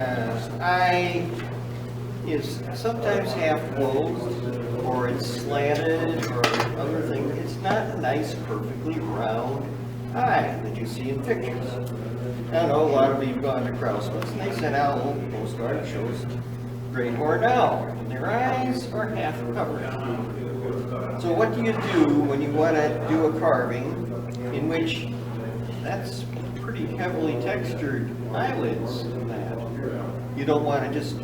Eye is sometimes half closed, or it's slanted, or other things. It's not a nice, perfectly round eye that you see in pictures. I know a lot of you have gone to Krausman's, and they sent out a little postcard that shows great horned owl, and their eyes are half covered. So what do you do when you want to do a carving in which that's pretty heavily textured eyelids in that? You don't want to just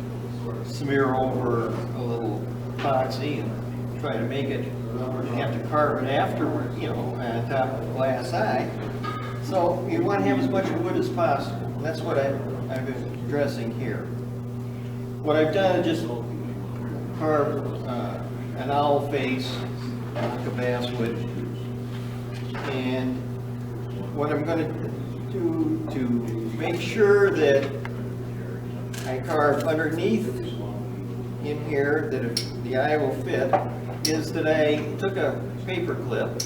smear over a little epoxy and try to make it, you have to carve it afterward, on top of a glass eye. So you want to have as much wood as possible. And that's what I've been addressing here. What I've done is just carve an owl face, like a basswood, and what I'm going to do to make sure that I carve underneath in here that the eye will fit is that I took a paper clip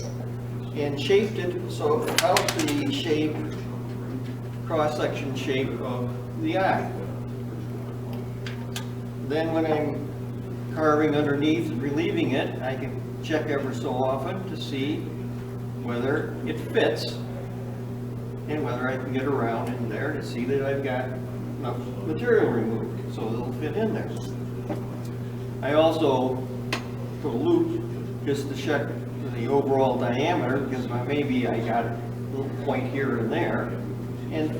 and shaped it so about the shape, cross-section shape of the eye. Then when I'm carving underneath and relieving it, I can check ever so often to see whether it fits and whether I can get around in there to see that I've got enough material removed so it'll fit in there. I also put a loop just to check the overall diameter, because maybe I got a little point here and there, and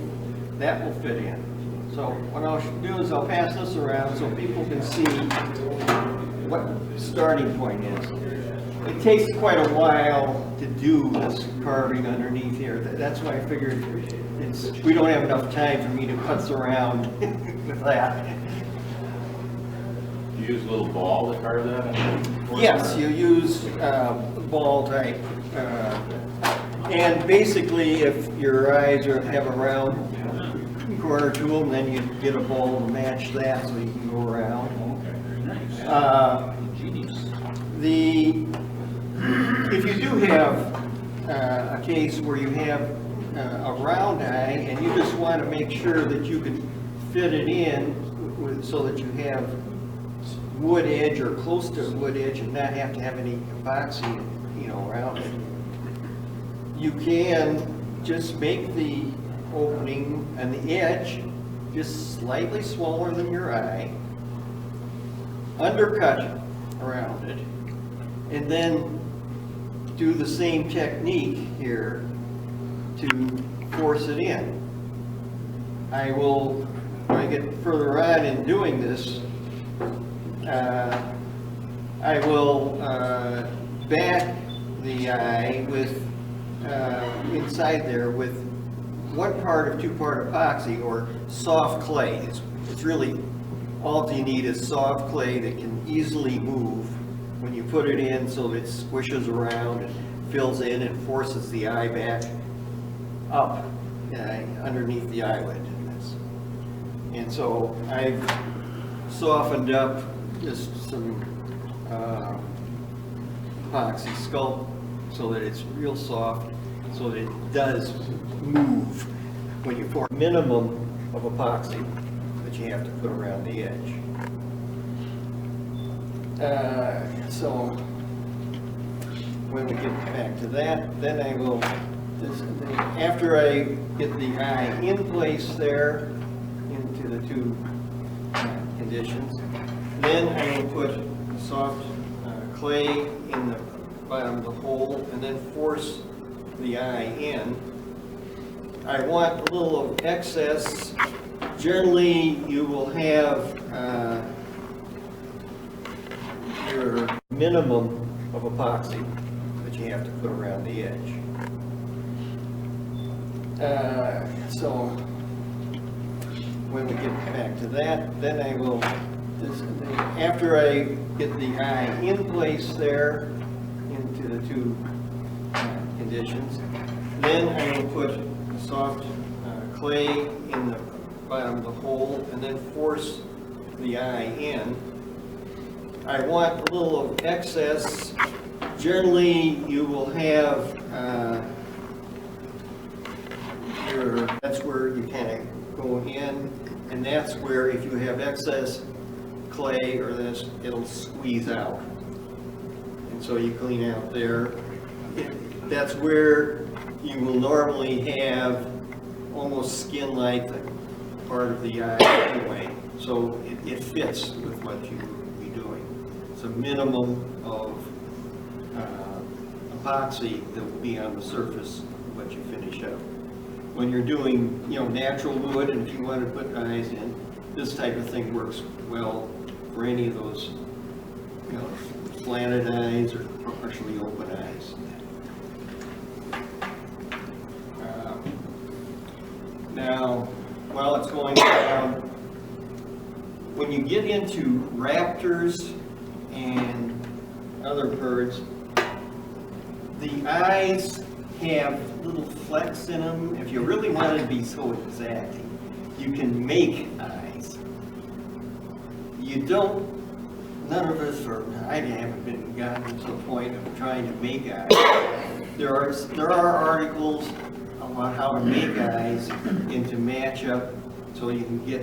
that will fit in. So what I'll do is I'll pass this around so people can see what the starting point is. It takes quite a while to do this carving underneath here. That's why I figured we don't have enough time for me to putz around with that. You use a little ball to carve that? Yes, you use ball type. And basically, if your eyes have a round corner to them, then you get a ball to match that so you can go around. If you do have a case where you have a round eye and you just want to make sure that you can fit it in so that you have wood edge or close to wood edge and not have to have any epoxy, around it, you can just make the opening and the edge just slightly smaller than your eye, undercut around it, and then do the same technique here to force it in. I will, when I get further on in doing this, I will back the eye with inside there with 1 part of 2-part epoxy or soft clay. It's really all you need is soft clay that can easily move when you put it in, so it squishes around and fills in and forces the eye back up underneath the eyelid. And so I've softened up just some epoxy sculpt so that it's real soft, so that it does move when you pour a minimum of epoxy that you have to put around the edge. So when we get back to that, then I will, after I get the eye in place there into the 2 conditions, then I will put soft clay in the bottom of the hole and then force the eye in. I want a little of excess. Generally, you will have your minimum of epoxy that you have to put around the edge. So when we get back to that, then I will, after I get the eye in place there into the 2 conditions, then I will put soft clay in the bottom of the hole and then force the eye in. I want a little of excess. Generally, you will have that's where you kind of go in And that's where if you have excess clay or this, it'll squeeze out. And so you clean out there. That's where you will normally have almost skin-like part of the eye anyway. So it fits with what you will be doing. It's a minimum of epoxy that will be on the surface of what you finish up. When you're doing, natural wood, and if you want to put eyes in, this type of thing works well for any of those, slanted eyes or partially open eyes. Now, while it's going down, when you get into raptors and other birds, the eyes have little flecks in them. If you really wanted to be so exact, you can make eyes. You don't, none of us, or I haven't been gotten to the point of trying to make eyes. There are articles about how to make eyes and to match up so you can get,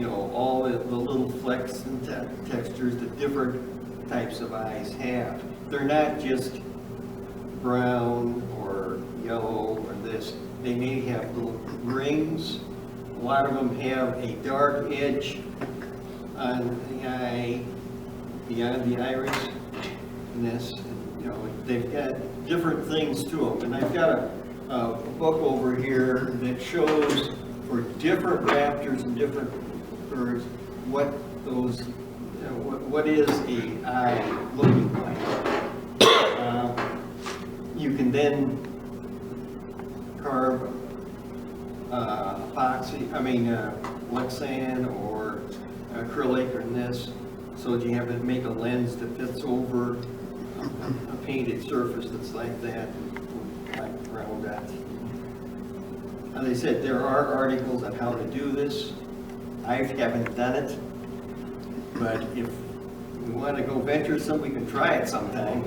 all the little flecks and textures that different types of eyes have. They're not just brown or yellow or this. They may have little rings. A lot of them have a dark edge on the eye, beyond the iris, and this. They've got different things to them. And I've got a book over here that shows for different raptors and different birds what those, what is a eye looking like. You can then carve Lexan or acrylic or this, so that you have to make a lens that fits over a painted surface that's like that, like round dots. As I said, there are articles on how to do this. I haven't done it, but if we want to go venturesome, we can try it sometime.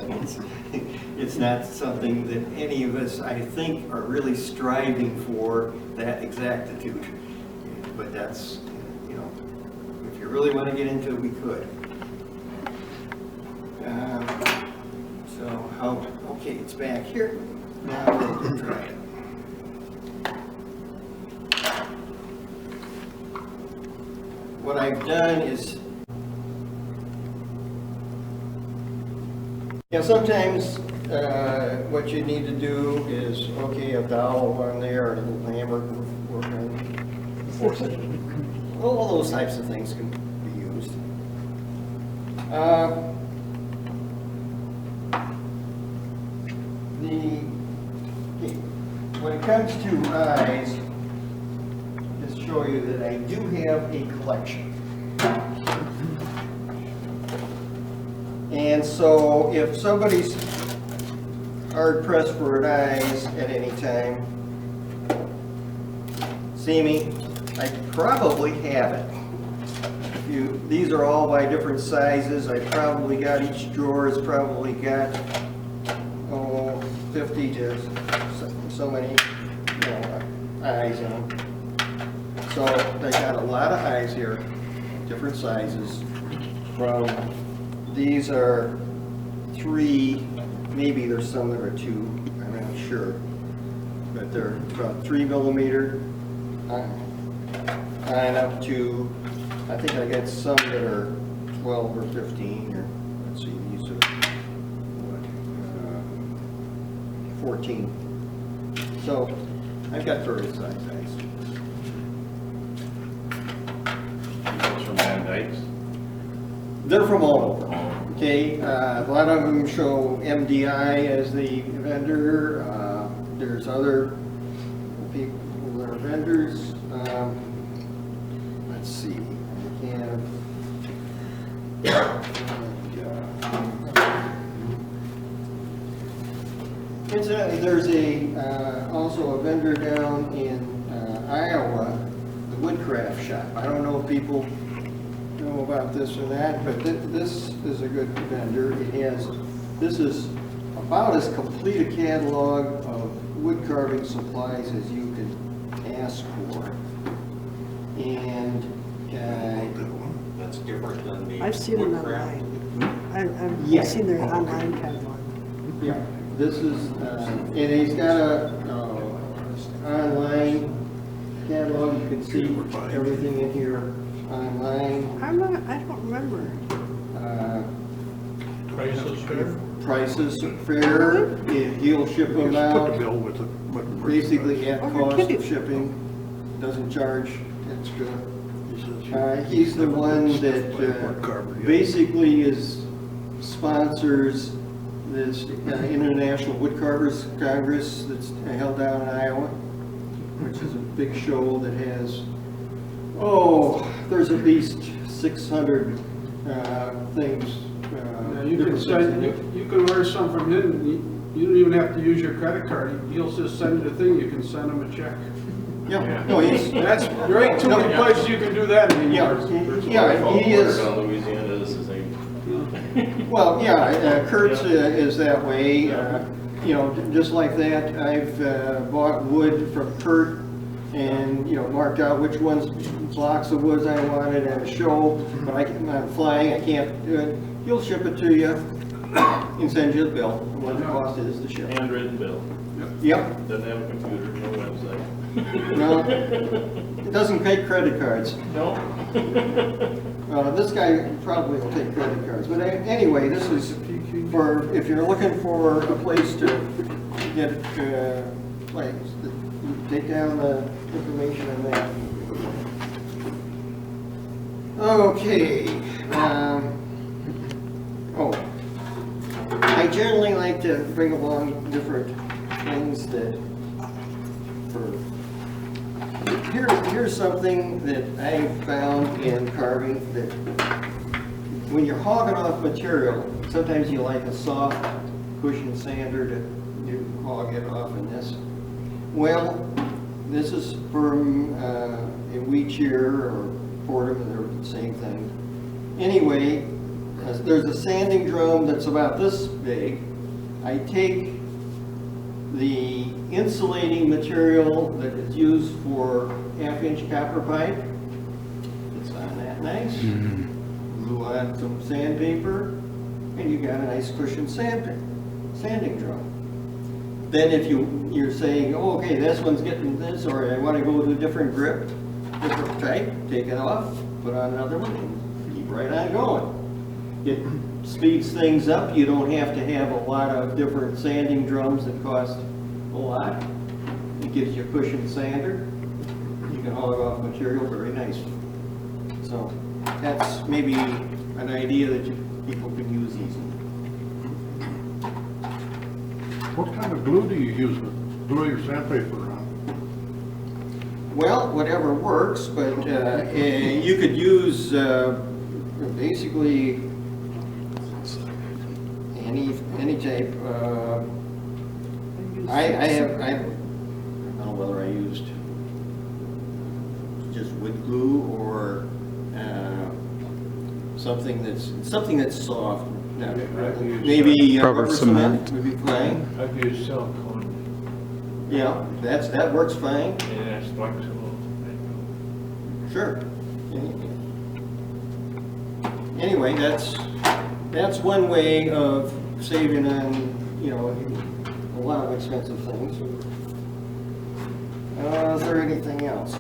It's not something that any of us, I think, are really striving for that exactitude. But that's, if you really want to get into it, we could. Okay, it's back here. Now we'll try it. What I've done is, sometimes what you need to do is, a dowel on there, or a little hammer, work on force it. All those types of things can be used. When it comes to eyes, just show you that I do have a collection. And so if somebody's hard pressed for eyes at any time, see me, I probably have it. These are all by different sizes. I probably got, each drawer has probably got 50 to so many eyes in them. So they got a lot of eyes here, different sizes. These are 3, maybe there's some that are 2, I'm not sure. But they're about 3 millimeter and up to, I think I got some that are 12 or 15, or let's see, these are 14. So I've got various size eyes. Those from Van Dyke's? They're from all over. Okay, a lot of them show MDI as the vendor. There's other people that are vendors. Let's see. Incidentally, there's also a vendor down in Iowa, the Woodcraft Shop. I don't know if people know about this or that, but this is a good vendor. This is about as complete a catalog of wood carving supplies as you could ask for. And, That's different than the I've seen it wood craft. online. Yeah. I've seen their online catalog. yeah, this is, and he's got a, online catalog, you can see everything in here online. I don't remember. Uh, Prices fair? Prices fair, he'll ship them Just put the out, bill with it. basically at Oh, you're cost kidding. of shipping, doesn't charge extra. He says He's the one that basically sponsors this International Woodcarvers Congress that's held down in Iowa, which is a big show that has, there's at least 600 things. You can send, you can order some from him, you don't even have to use your credit card, he'll just send you the thing, you can send him a check. Yeah, no, he's, That's, there ain't too many places you can do that anymore. he is. Down Louisiana, this is a, Well, yeah, Kurt's is that way, just like that. I've bought wood from Kurt and, marked out which blocks of woods I wanted at a show, but I'm flying, I can't do it. He'll ship it to you and send you the bill, what the cost is to ship. handwritten bill. Yep, Doesn't have a computer, no website. no, it doesn't take credit cards. No? This guy probably will take credit cards, but anyway, this is for, if you're looking for a place to get, take down the information on that. Okay, I generally like to bring along different things that, here's something that I found in carving, that when you're hogging off material, sometimes you like a soft cushion sander to hog it off in this. Well, this is from a wheat shear or Fordham, they're the same thing. Anyway, there's a sanding drum that's about this big. I take the insulating material that is used for half-inch copper pipe. It's on that nice. Glue on some sandpaper, and you got a nice cushion sanding drum. Then if you're saying, oh, okay, this one's getting this, or I want to go to a different grip, different type, take it off, put on another one, and keep right on going. It speeds things up. You don't have to have a lot of different sanding drums that cost a lot. It gives you a cushion sander. You can hog off material very nicely. So that's maybe an idea that people can use easily. What kind of glue do you use to glue your sandpaper on? Well, whatever works, but you could use basically any type. I don't know whether I used just wood glue or something that's soft. Now, maybe rubber cement would be fine. I've used silicone, Yeah, that works fine. and that's flexible. Sure. Anyway, that's one way of saving on, a lot of expensive things. Is there anything else?